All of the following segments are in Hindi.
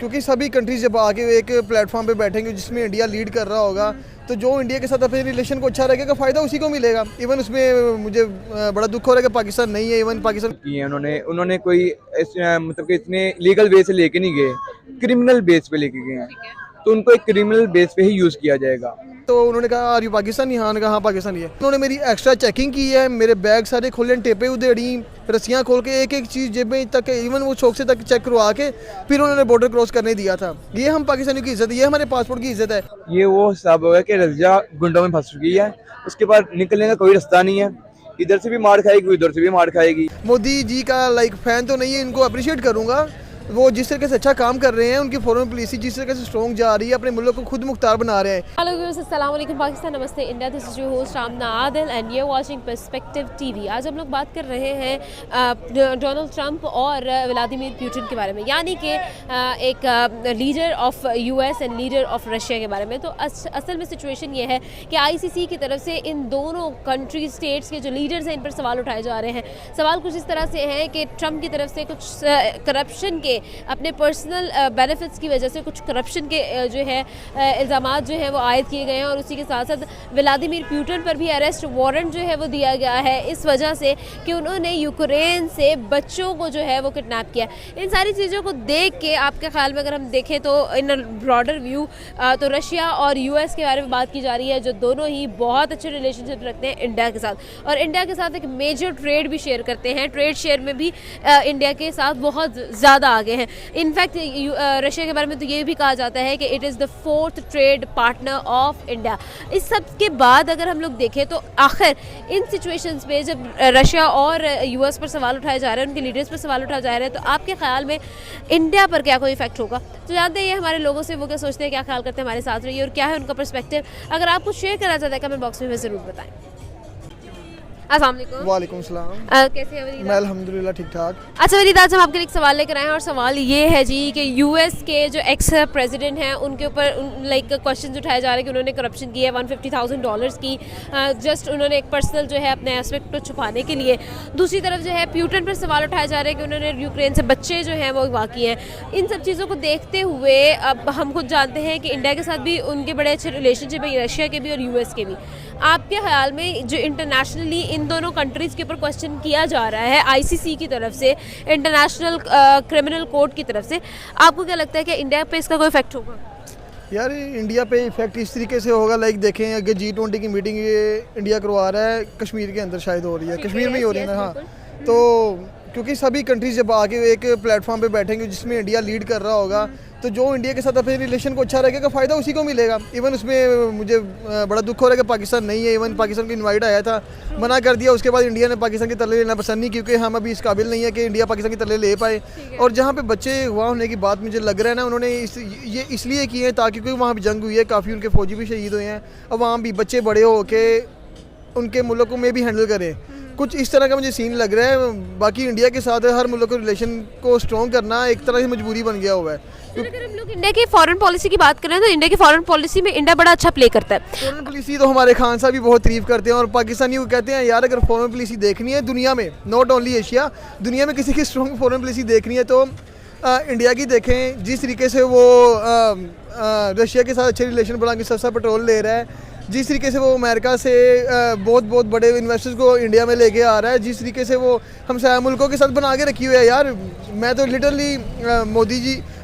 क्योंकि सभी कंट्रीज जब आके एक प्लेटफॉर्म पे बैठेंगे जिसमें इंडिया लीड कर रहा होगा, तो जो इंडिया के साथ अपने रिलेशन को अच्छा रखेगा फ़ायदा उसी को मिलेगा। इवन उसमें मुझे बड़ा दुख हो रहा है कि पाकिस्तान नहीं है, इवन पाकिस्तान किए उन्होंने कोई मतलब कि इतने लीगल बेस से लेके नहीं गए, क्रिमिनल बेस पे लेके गए हैं, तो उनको एक क्रिमिनल बेस पे ही यूज़ किया जाएगा। तो उन्होंने कहा आर यू पाकिस्तानी, हाँ कहा हाँ पाकिस्तानी है। उन्होंने मेरी एक्स्ट्रा चेकिंग की है, मेरे बैग सारे खोले, टेपे उधेड़ी, रस्सियाँ खोल के एक एक चीज़ जेबें तक, इवन वो चौक से तक चेक करवा के फिर उन्होंने बॉर्डर क्रॉस करने दिया था। ये हम पाकिस्तानियों की इज्जत है, ये हमारे पासपोर्ट की इज्जत है। ये वो हिसाब होगा कि रज़िया गुंडों में फंस चुकी है, उसके बाद निकलने का कोई रास्ता नहीं है, इधर से भी मार खाएगी उधर से भी मार खाएगी। मोदी जी का फ़ैन तो नहीं है, इनको अप्रिशिएट करूँगा, वो जिस तरीके से अच्छा काम कर रहे हैं, उनकी फॉरेन पॉलिसी जिस तरीके से स्ट्रॉन्ग जा रही है, अपने मुल्क को खुद मुख्तार बना रहे हैं। हेलो व्यूअर्स, अस्सलाम वालेकुम, पाकिस्तान, नमस्ते India, this is your host Amna Adil and you watching Perspective TV. आज हम लोग बात कर रहे हैं डोनाल्ड ट्रंप और व्लादिमीर पुतिन के बारे में, यानी कि एक leader of US and leader of Russia के बारे में। तो असल में सिचुएशन ये है कि आईसीसी की तरफ से इन दोनों कंट्री स्टेट्स के जो लीडर्स हैं इन पर सवाल उठाए जा रहे हैं। सवाल कुछ इस तरह से है कि ट्रंप की तरफ से कुछ करप्शन के, अपने पर्सनल बेनिफिट्स की वजह से कुछ करप्शन के जो है इल्ज़ामात जो है वो आयद किए गए हैं, और उसी के साथ साथ व्लादिमीर पुतिन पर भी अरेस्ट वारंट जो है वो दिया गया है इस वजह से कि उन्होंने यूक्रेन से बच्चों को जो है वो किडनैप किया। इन सारी चीज़ों को देख के आपके ख्याल में अगर हम देखें तो इन ब्रॉडर व्यू तो रशिया और यूएस के बारे में बात की जा रही है, जो दोनों ही बहुत अच्छे रिलेशनशिप रखते हैं इंडिया के साथ, और इंडिया के साथ एक मेजर ट्रेड भी शेयर करते हैं। ट्रेड शेयर में भी इंडिया के साथ बहुत ज़्यादा आगे हैं। इनफैक्ट रशिया के बारे में तो ये भी कहा जाता है कि it is the 4th trade partner of India. इस सब के बाद अगर हम लोग देखें तो आखिर इन सिचुएशंस पे जब रशिया और यूएस पर सवाल उठाए जा रहे हैं, उनके लीडर्स पर सवाल उठाए जा रहे हैं, तो आपके ख्याल में इंडिया पर क्या कोई इफेक्ट होगा? तो जानते हैं हमारे लोगों से, वो क्या सोचते हैं, क्या ख्याल करते हैं, हमारे साथ रहिए और क्या है उनका पर्सपेक्टिव। अगर आप कुछ शेयर करना चाहते हैं कमेंट बॉक्स में हमें ज़रूर बताएं। अस्सलाम वालेकुम। वालेकुम सलाम। कैसे हैं वलीद? मैं अल्हम्दुलिल्लाह ठीक ठाक। अच्छा वलीद, आज हम आपके लिए एक सवाल लेकर आए हैं, और सवाल ये है जी कि यूएस के जो एक्स प्रेसिडेंट हैं उनके ऊपर लाइक क्वेश्चन उठाए जा रहे हैं कि उन्होंने करप्शन की है $150,000 की, जस्ट उन्होंने एक पर्सनल जो है अपने एस्पेक्ट को छुपाने के लिए। दूसरी तरफ जो है पुतिन पर सवाल उठाए जा रहे हैं कि उन्होंने यूक्रेन से बच्चे जो हैं वो अगवा किए हैं। इन सब चीज़ों को देखते हुए अब हम खुद जानते हैं कि इंडिया के साथ भी उनके बड़े अच्छे रिलेशनशिप है, रशिया के भी और यूएस के भी। आपके ख्याल में जो इंटरनेशनली इन दोनों कंट्रीज़ के ऊपर क्वेश्चन किया जा रहा है आईसीसी की तरफ से, इंटरनेशनल क्रिमिनल कोर्ट की तरफ से, आपको क्या लगता है कि इंडिया पे इसका कोई इफेक्ट होगा? यार इंडिया पे इफेक्ट इस तरीके से होगा, लाइक देखें अगर G20 की मीटिंग ये इंडिया करवा रहा है, कश्मीर के अंदर शायद हो रही है, कश्मीर में ही हो रही है ना। हाँ, तो क्योंकि सभी कंट्रीज जब आके एक प्लेटफॉर्म पे बैठेंगे जिसमें इंडिया लीड कर रहा होगा, तो जो इंडिया के साथ अपने रिलेशन को अच्छा रखेगा फ़ायदा उसी को मिलेगा। इवन उसमें मुझे बड़ा दुख हो रहा है कि पाकिस्तान नहीं है। इवन पाकिस्तान को इनवाइट आया था, मना कर दिया। उसके बाद इंडिया ने पाकिस्तान के तरले लेना पसंद नहीं, क्योंकि हम अभी इस काबिल नहीं है कि इंडिया पाकिस्तान के तरले ले पाए। और जहाँ पे बच्चे हुआ होने की बात मुझे लग रहा है ना, उन्होंने ये इसलिए किए हैं ताकि क्योंकि वहाँ भी जंग हुई है, काफ़ी उनके फौजी भी शहीद हुए हैं, और वहाँ भी बच्चे बड़े हो के उनके मुल्क में भी हैंडल करें। कुछ इस तरह का मुझे सीन लग रहा है। बाकी इंडिया के साथ हर मुल्क के रिलेशन को स्ट्रॉन्ग करना एक तरह से मजबूरी बन गया हुआ है। तो अगर हम लोग इंडिया की फॉरेन पॉलिसी की बात करें तो इंडिया की फॉरेन पॉलिसी में इंडिया बड़ा अच्छा प्ले करता है। फॉरेन पॉलिसी तो हमारे खान साहब भी बहुत तारीफ करते हैं, और पाकिस्तानी को कहते हैं यार अगर फॉरेन पॉलिसी देखनी है दुनिया में, नॉट ओनली एशिया, दुनिया में किसी की स्ट्रॉन्ग फॉरेन पॉलिसी देखनी है तो इंडिया की देखें। जिस तरीके से वो रशिया के साथ अच्छे रिलेशन बना के सस्ता पेट्रोल ले रहा है, जिस तरीके से वो अमेरिका से बहुत बड़े इन्वेस्टर्स को इंडिया में लेके आ रहा है, जिस तरीके से वो हमसाया मुल्कों के साथ बना के रखी हुई है। यार मैं तो लिटरली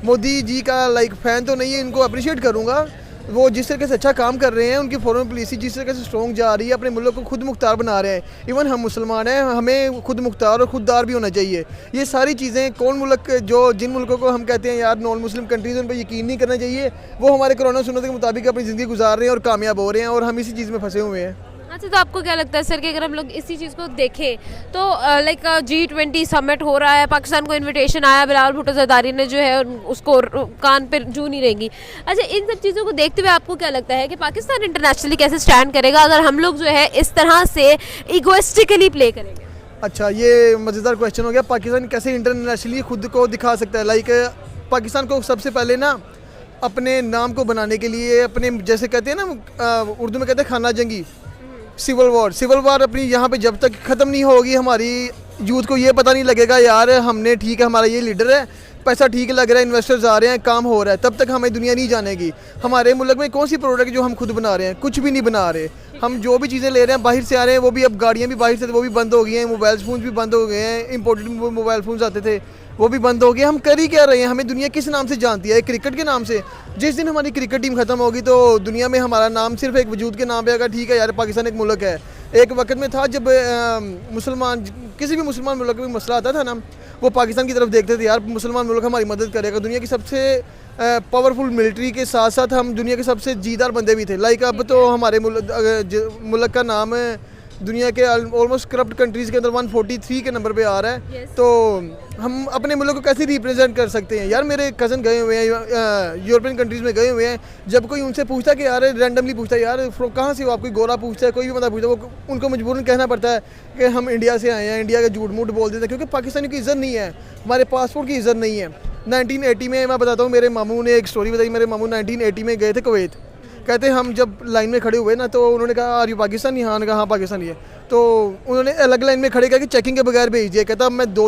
मोदी जी का फ़ैन तो नहीं है, इनको अप्रिशिएट करूँगा, वो जिस तरीके से अच्छा काम कर रहे हैं, उनकी फॉरेन पॉलिसी जिस तरीके से स्ट्रॉन्ग जा रही है, अपने मुल्क को खुद मुख्तार बना रहे हैं। इवन हम मुसलमान हैं, हमें खुद मुख्तार और खुददार भी होना चाहिए। ये सारी चीज़ें कौन मुल्क, जो जिन मुल्कों को हम कहते हैं यार नॉन मुस्लिम कंट्रीज़, उन पर यकीन नहीं करना चाहिए, वो हमारे कुरान और सुन्नत के मुताबिक अपनी ज़िंदगी गुजार रहे हैं और कामयाब हो रहे हैं, और हम इसी चीज़ में फंसे हुए हैं। अच्छा, तो आपको क्या लगता है सर कि अगर हम लोग इसी चीज़ को देखें तो लाइक G20 समिट हो रहा है, पाकिस्तान को इनविटेशन आया, बिलावल भुट्टो ज़रदारी ने जो है उसको कान पे जू नहीं रहेंगी। अच्छा, इन सब चीज़ों को देखते हुए आपको क्या लगता है कि पाकिस्तान इंटरनेशनली कैसे स्टैंड करेगा अगर हम लोग जो है इस तरह से इगोइस्टिकली प्ले करेंगे? अच्छा, ये मज़ेदार क्वेश्चन हो गया। पाकिस्तान कैसे इंटरनेशनली खुद को दिखा सकता है? लाइक पाकिस्तान को सबसे पहले ना अपने नाम को बनाने के लिए, अपने जैसे कहते हैं ना उर्दू में कहते हैं खाना जंगी, सिविल वार अपनी यहाँ पे जब तक ख़त्म नहीं होगी, हमारी यूथ को ये पता नहीं लगेगा यार हमने ठीक है हमारा ये लीडर है, पैसा ठीक लग रहा है, इन्वेस्टर्स आ रहे हैं, काम हो रहा है, तब तक हमें दुनिया नहीं जानेगी। हमारे मुल्क में कौन सी प्रोडक्ट जो हम खुद बना रहे हैं, कुछ भी नहीं बना रहे। हम जो भी चीज़ें ले रहे हैं बाहर से आ रहे हैं, वो भी अब गाड़ियाँ भी बाहर से, वो भी बंद हो गई हैं, मोबाइल फ़ोन भी बंद हो गए हैं, इंपोर्टेड मोबाइल फ़ोन्स आते थे वो भी बंद हो गए। हम कर ही क्या रहे हैं? हमें दुनिया किस नाम से जानती है? क्रिकेट के नाम से। जिस दिन हमारी क्रिकेट टीम ख़त्म होगी तो दुनिया में हमारा नाम सिर्फ एक वजूद के नाम पे आएगा। ठीक है यार, पाकिस्तान एक मुल्क है। एक वक्त में था जब मुसलमान, किसी भी मुसलमान मुल्क में मसला आता था ना, वो पाकिस्तान की तरफ देखते थे, यार मुसलमान मुल्क हमारी मदद करेगा। दुनिया की सबसे पावरफुल मिलिट्री के साथ साथ हम दुनिया के सबसे जीदार बंदे भी थे। लाइक अब तो हमारे मुल्क का नाम दुनिया के ऑलमोस्ट करप्ट कंट्रीज़ के अंदर 143 के नंबर पे आ रहा है। तो हम अपने मुल्क को कैसे रिप्रेजेंट कर सकते हैं? यार मेरे कज़न गए हुए हैं यूरोपियन कंट्रीज़ में गए हुए हैं, जब कोई उनसे पूछता है कि यार रैंडमली पूछता है यार कहाँ से हो आप, कोई गोरा पूछता है, कोई भी बंदा पूछता है, वो उनको मजबूरन कहना पड़ता है कि हम इंडिया से आए हैं। इंडिया का झूठ मूठ बोल देते हैं क्योंकि पाकिस्तानी की इज़्ज़त नहीं है, हमारे पासपोर्ट की इज़्ज़त नहीं है। 1980 में मैं बताता हूँ, मेरे मामू ने एक स्टोरी बताई। मेरे मामू 1980 में गए थे कुवैत। कहते हम जब लाइन में खड़े हुए ना, तो उन्होंने कहा आर यू पाकिस्तानी? हाँ, उन्होंने कहा हाँ पाकिस्तानी है। तो उन्होंने अलग लाइन में खड़े करके चेकिंग के बगैर भेज दिया। कहता मैं 2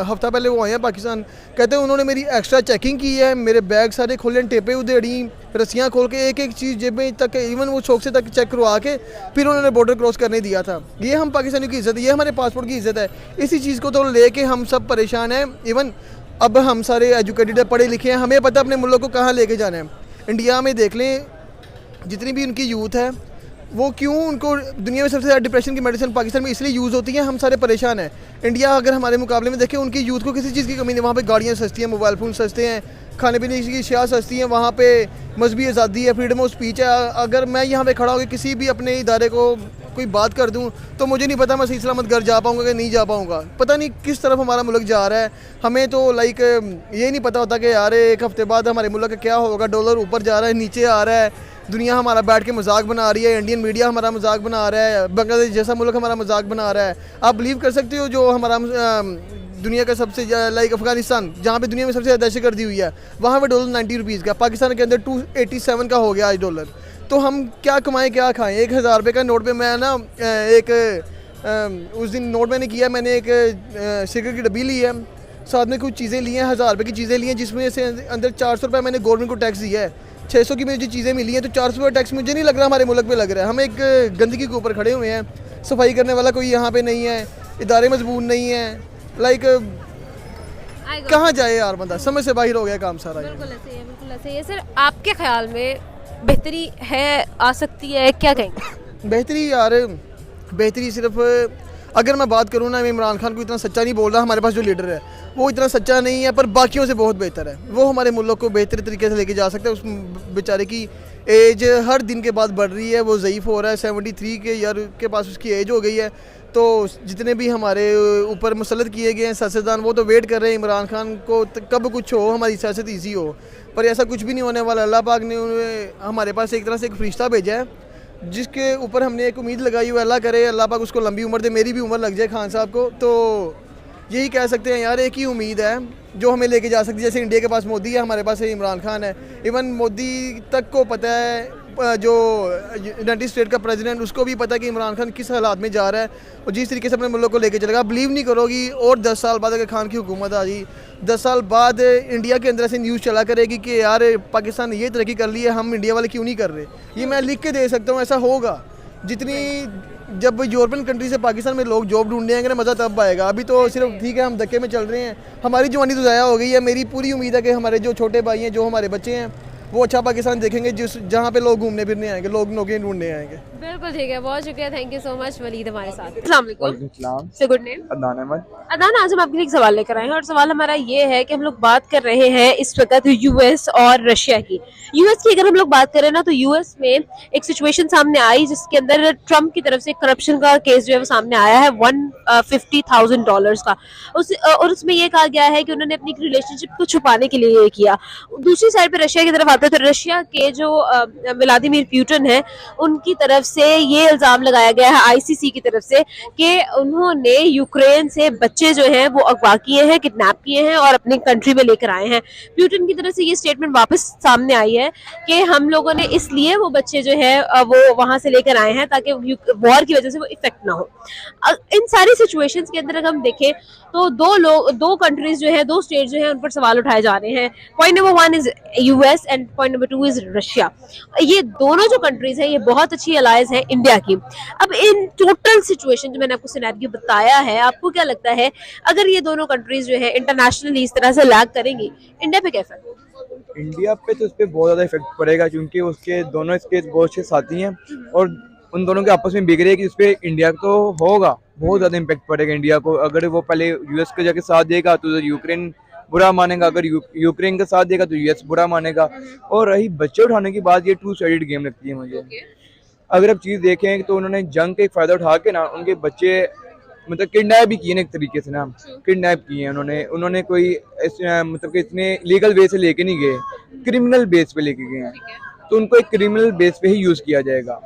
हफ्ता पहले वो आए हैं पाकिस्तान। कहते उन्होंने मेरी एक्स्ट्रा चेकिंग की है, मेरे बैग सारे खोले, टेपे उधेड़ी, रस्सियाँ खोल के एक एक चीज़ जेबें तक, इवन वो शौक से तक चेक करवा के फिर उन्होंने बॉर्डर क्रॉस करने दिया था। ये हम पाकिस्तानियों की इज़्ज़त है, ये हमारे पासपोर्ट की इज़्ज़त है। इसी चीज़ को तो लेके हम सब परेशान हैं। इवन अब हम सारे एजुकेटेड है, पढ़े लिखे हैं, हमें पता अपने मुल्क को कहाँ लेके जाना है। इंडिया में देख लें, जितनी भी उनकी यूथ है वो क्यों, उनको दुनिया में सबसे ज़्यादा डिप्रेशन की मेडिसिन पाकिस्तान में इसलिए यूज़ होती है, हम सारे परेशान हैं। इंडिया अगर हमारे मुकाबले में देखें, उनकी यूथ को किसी चीज़ की कमी नहीं। वहाँ पे गाड़ियाँ सस्ती हैं, मोबाइल फ़ोन सस्ते हैं, खाने पीने की अशिया सस्ती हैं, वहाँ पे मजहबी आज़ादी है, फ्रीडम ऑफ स्पीच है। अगर मैं यहाँ पे खड़ा होकर किसी भी अपने इदारे को कोई बात कर दूँ तो मुझे नहीं पता मैं सही सलामत घर जा पाऊँगा कि नहीं जा पाऊँगा। पता नहीं किस तरफ हमारा मुल्क जा रहा है। हमें तो लाइक ये नहीं पता होता कि यार एक हफ़्ते बाद हमारे मुल्क का क्या होगा। डॉलर ऊपर जा रहा है, नीचे आ रहा है, दुनिया हमारा बैठ के मजाक बना रही है, इंडियन मीडिया हमारा मजाक बना रहा है, बांग्लादेश जैसा मुल्क हमारा मजाक बना रहा है। आप बिलीव कर सकते हो, जो हमारा दुनिया का सबसे लाइक अफगानिस्तान, जहाँ पे दुनिया में सबसे ज़्यादा दहशतगर्दी हुई है, वहाँ पे डॉलर 90 रुपीज़ का, पाकिस्तान के अंदर 287 का हो गया आज डॉलर। तो हम क्या कमाएं क्या खाएं? 1000 रुपये का नोट पे मैं ना उस दिन नोट मैंने किया, मैंने एक सिगरेट की डब्बी ली है, साथ में कुछ चीज़ें ली हैं, 1000 रुपये की चीज़ें ली हैं, जिसमें से अंदर 400 रुपये मैंने गवर्नमेंट को टैक्स दिया है। 600 की मुझे चीज़ें मिली हैं, तो 400 रुपये टैक्स मुझे नहीं लग रहा हमारे मुल्क पे लग रहा है। हम एक गंदगी के ऊपर खड़े हुए हैं, सफाई करने वाला कोई यहाँ पे नहीं है, इदारे मजबूत नहीं है। लाइक कहाँ जाए यार बंदा, समझ से बाहर हो गया काम सारा। बिल्कुल ऐसे ही है, बिल्कुल ऐसे ही है। सर आपके ख्याल में बेहतरी है, आ सकती है, क्या कहेंगे? बेहतरी यार, बेहतरी सिर्फ अगर मैं बात करूँ ना, मैं इमरान खान को इतना सच्चा नहीं बोल रहा। हमारे पास जो लीडर है वो इतना सच्चा नहीं है, पर बाकियों से बहुत बेहतर है। वो हमारे मुल्क को बेहतर तरीके से लेके जा सकते हैं। उस बेचारे की एज हर दिन के बाद बढ़ रही है, वो ज़ईफ़ हो रहा है, 73 के यार के पास उसकी एज हो गई है। तो जितने भी हमारे ऊपर मुसल्लत किए गए हैं सियासतदान, वो तो वेट कर रहे हैं इमरान खान को कब कुछ हो, हमारी सियासत ईजी हो, पर ऐसा कुछ भी नहीं होने वाला। अल्लाह पाक ने हमारे पास एक तरह से एक फरिश्ता भेजा है, जिसके ऊपर हमने एक उम्मीद लगाई हुई। अल्लाह करे अल्लाह पाक उसको लंबी उम्र दे, मेरी भी उम्र लग जाए खान साहब को। तो यही कह सकते हैं यार, एक ही उम्मीद है जो हमें लेके जा सकती है। जैसे इंडिया के पास मोदी है, हमारे पास इमरान खान है। इवन मोदी तक को पता है, जो यूनाइटेड स्टेट का प्रेसिडेंट, उसको भी पता है कि इमरान खान किस हालात में जा रहा है और जिस तरीके से अपने मुल्क को लेके चलेगा। बिलीव नहीं करोगी, और 10 साल बाद अगर खान की हुकूमत आ गई, 10 साल बाद इंडिया के अंदर से न्यूज़ चला करेगी कि यार पाकिस्तान ने ये तरक्की कर ली है, हम इंडिया वाले क्यों नहीं कर रहे। ये मैं लिख के दे सकता हूँ, ऐसा होगा। जब यूरोपियन कंट्री से पाकिस्तान में लोग जॉब ढूंढने आएंगे ना, मज़ा तब आएगा। अभी तो सिर्फ ठीक है, हम धक्के में चल रहे हैं, हमारी जवानी तो ज़ाया हो गई है। मेरी पूरी उम्मीद है कि हमारे जो छोटे भाई हैं, जो हमारे बच्चे हैं, वो अच्छा पाकिस्तान देखेंगे, जहाँ पे लोग घूमने फिरने आएंगे, लोग नौकरी ढूंढने आएंगे। बिल्कुल ठीक है, बहुत शुक्रिया, thank you so much Waleed हमारे साथ। अस्सलाम वालेकुम। सलाम। Say good name? Adnan Ahmed. Adnan, आज हम आपके लिए एक सवाल लेकर आए हैं और सवाल हमारा ये है कि हम लोग बात कर रहे हैं इस वक्त यूएस और रशिया की। यूएस की अगर हम लोग बात करें ना, तो यूएस में एक सिचुएशन सामने आई जिसके अंदर ट्रम्प की तरफ से करप्शन का केस जो है वो सामने आया है $150,000 का। और उसमें ये कहा गया है कि उन्होंने अपनी रिलेशनशिप को छुपाने के लिए ये किया। दूसरी साइड पे रशिया की तरफ बात है तो रशिया के जो व्लादिमीर पुतिन है उनकी तरफ से ये इल्ज़ाम लगाया गया है आईसीसी की तरफ से कि उन्होंने यूक्रेन से बच्चे जो हैं वो अगवा किए हैं, किडनैप किए हैं और अपनी कंट्री में लेकर आए हैं। पुतिन की तरफ से ये स्टेटमेंट वापस सामने आई है कि हम लोगों ने इसलिए वो बच्चे जो है वो वहां से लेकर आए हैं ताकि वॉर की वजह से वो इफेक्ट ना हो। इन सारी सिचुएशंस के अंदर अगर हम देखें तो दो कंट्रीज जो है, दो स्टेट जो है उन पर सवाल उठाए जा रहे हैं। Point number 1 is US and point number 2 is Russia. ये दोनों जो कंट्रीज हैं ये बहुत अच्छी अलाइज हैं इंडिया की। अब इन टोटल सिचुएशन जो मैंने आपको सिनेरियो बताया है, आपको क्या लगता है अगर ये दोनों कंट्रीज जो है इंटरनेशनली इस तरह से लैग करेंगी, इंडिया पे क्या इफेक्ट होगा? इंडिया पे तो उस पर बहुत ज़्यादा इफेक्ट पड़ेगा, क्योंकि उसके दोनों इसके बहुत अच्छे साथी हैं और उन दोनों के आपस में बिगड़े कि उस पर इंडिया को होगा बहुत ज़्यादा इम्पेक्ट पड़ेगा इंडिया को। अगर वो पहले यूएस के जाके साथ देगा तो यूक्रेन बुरा मानेगा, अगर यूक्रेन का साथ देगा तो यूएस बुरा मानेगा। और रही बच्चे उठाने की बात, ये 2 साइडेड गेम लगती है मुझे। अगर आप चीज़ देखें तो उन्होंने जंग का एक फ़ायदा उठा के ना उनके बच्चे मतलब किडनैप भी किए ना, एक तरीके से ना किडनैप किए हैं उन्होंने कोई मतलब कि इतने लीगल वे से लेके नहीं गए, क्रिमिनल बेस पे लेके गए हैं। तो उनको एक क्रिमिनल बेस पे ही यूज़ किया जाएगा।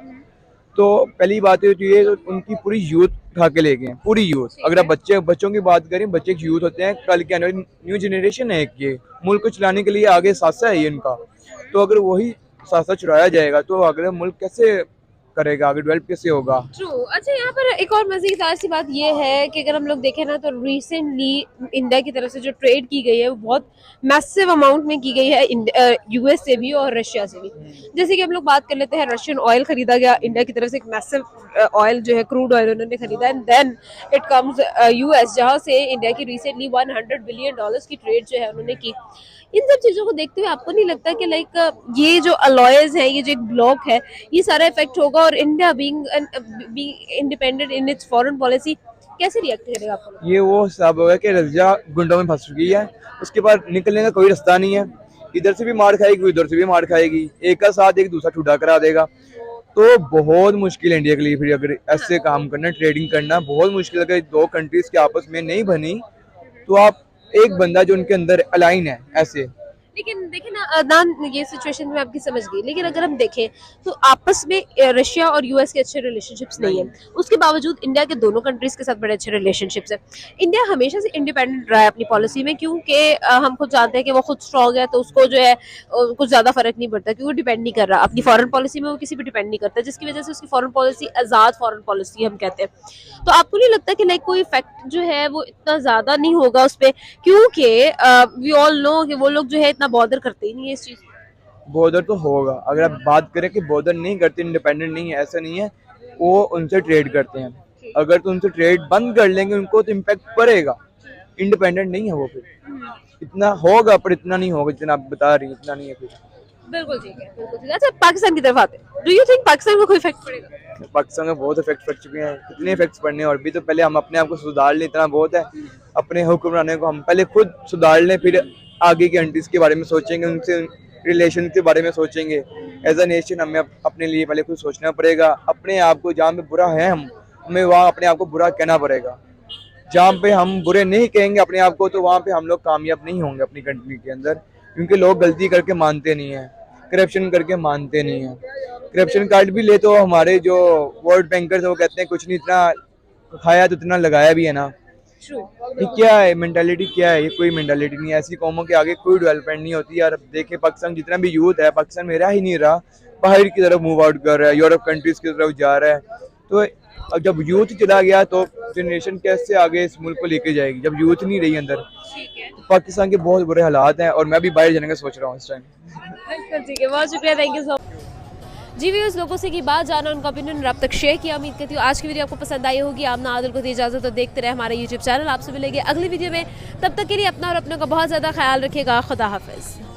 तो पहली बात ये होती है तो उनकी पूरी यूथ उठा के ले गए, पूरी यूथ। अगर आप बच्चों की बात करें, बच्चे एक यूथ होते हैं, कल के आने वाली न्यू जनरेशन है, ये मुल्क को चलाने के लिए आगे सासा है ये इनका। तो अगर वही सासा चुराया जाएगा तो अगला मुल्क कैसे करेगा, आगे डेवलप कैसे होगा? ट्रू। अच्छा, यहाँ पर एक और मजेदार सी बात ये है कि अगर हम लोग देखें ना तो रिसेंटली इंडिया की तरफ से जो ट्रेड की गई है वो बहुत मैसिव अमाउंट में की गई है यूएस से भी और रशिया से भी। जैसे कि हम लोग बात कर लेते हैं, रशियन ऑयल खरीदा गया इंडिया की तरफ से, एक मैसिव ऑयल जो है क्रूड ऑयल उन्होंने खरीदा, and then it comes US जहाँ से इंडिया की रिसेंटली $100 बिलियन की ट्रेड जो है उन्होंने की। इन सब चीज़ों को देखते हुए आपको नहीं लगता कि लाइक ये जो अलॉयज है, ये जो एक ब्लॉक है, ये सारा इफेक्ट होगा और India being independent in its foreign policy कैसे रिएक्ट करेगा आपको? ये वो हिसाब होगा कि रजिया गुंडों में फंस चुकी है, उसके बाद निकलने का कोई रास्ता नहीं है। इधर से भी मार खाएगी, उधर से भी मार खाएगी, एक का साथ एक दूसरा ठुडा करा देगा। तो बहुत मुश्किल है इंडिया के लिए फिर अगर ऐसे काम करना, ट्रेडिंग करना बहुत मुश्किल। अगर 2 कंट्रीज के आपस में नहीं बनी तो आप एक बंदा जो उनके अंदर अलाइन है ऐसे। लेकिन देखें ना अदनान, ये सिचुएशन में आपकी समझ गई, लेकिन अगर हम देखें तो आपस में रशिया और यूएस के अच्छे रिलेशनशिप्स नहीं है, उसके बावजूद इंडिया के दोनों कंट्रीज के साथ बड़े अच्छे रिलेशनशिप्स है। इंडिया हमेशा से इंडिपेंडेंट रहा है अपनी पॉलिसी में, क्योंकि हम खुद जानते हैं कि वो खुद स्ट्रॉन्ग है तो उसको जो है कुछ ज़्यादा फर्क नहीं पड़ता, क्योंकि वो डिपेंड नहीं कर रहा अपनी फॉरेन पॉलिसी में, वो किसी पर डिपेंड नहीं करता, जिसकी वजह से उसकी फॉरेन पॉलिसी आज़ाद फॉरेन पॉलिसी हम कहते हैं। तो आपको नहीं लगता कि लाइक कोई इफेक्ट जो है वो इतना ज़्यादा नहीं होगा उस पर, क्योंकि वी ऑल नो कि वो लोग जो है इतना बॉदर करते ही नहीं है इस चीज़? बॉर्डर तो होगा, अगर आप बात करें कि बॉर्डर नहीं करते, इंडिपेंडेंट नहीं है, ऐसा नहीं है, वो उनसे ट्रेड करते हैं। अगर तो उनसे ट्रेड बंद कर लेंगे उनको तो इम्पैक्ट पड़ेगा। इंडिपेंडेंट नहीं है वो, फिर इतना होगा पर इतना नहीं होगा जितना आप बता रही, इतना नहीं है फिर। बिल्कुल ठीक है, बिल्कुल ठीक है। अच्छा, पाकिस्तान की तरफ आते हैं, डू यू थिंक पाकिस्तान को कोई इफेक्ट पड़ेगा? पाकिस्तान में बहुत इफेक्ट पड़ चुके हैं, कितने इफेक्ट्स पड़ने हैं, और भी तो पहले हम अपने आप को सुधार लें, इतना बहुत है। अपने हुक्मरानों को हम पहले खुद सुधार लें, फिर आगे की कंट्रीज के बारे में सोचेंगे, उनसे रिलेशन के बारे में सोचेंगे। एज अ नेशन हमें अपने लिए पहले खुद सोचना पड़ेगा। अपने आप को जहाँ पे बुरा है हमें वहाँ अपने आप को बुरा कहना पड़ेगा। जहाँ पे हम बुरे नहीं कहेंगे अपने आप को तो वहाँ पे हम लोग कामयाब नहीं होंगे अपनी कंट्री के अंदर, क्योंकि लोग गलती करके मानते नहीं हैं, करप्शन करके मानते नहीं हैं। करप्शन कार्ड भी ले तो हमारे जो वर्ल्ड बैंकर्स है वो कहते हैं कुछ नहीं, इतना खाया तो इतना लगाया भी है ना। ये क्या है, मेंटालिटी क्या है? ये कोई मेंटालिटी नहीं है। ऐसी कौमों के आगे कोई डेवलपमेंट नहीं होती यार। अब देखें पाकिस्तान जितना भी यूथ है, पाकिस्तान में रह ही नहीं रहा, बाहर की तरफ मूव आउट कर रहा है, यूरोप कंट्रीज की तरफ जा रहा है। तो अब जब यूथ चला गया तो जनरेशन कैसे आगे इस मुल्क को लेके जाएगी जब यूथ नहीं रही अंदर? तो पाकिस्तान के बहुत बुरे हालात हैं और मैं भी बाहर जाने का सोच रहा हूँ इस टाइम। ठीक है, बहुत शुक्रिया, थैंक यू सो मच। जी व्यूअर्स, लोगों से की बात जाना, उनका ओपिनियन आप तक शेयर किया। उम्मीद करती हूँ आज की वीडियो आपको पसंद आई होगी। आमना आदिल को दी इजाजत, तो देखते रहे हमारा यूट्यूब चैनल। आपसे मिलेंगे अगली वीडियो में, तब तक के लिए अपना और अपनों का बहुत ज़्यादा ख्याल रखिएगा। खुदा हाफिज़।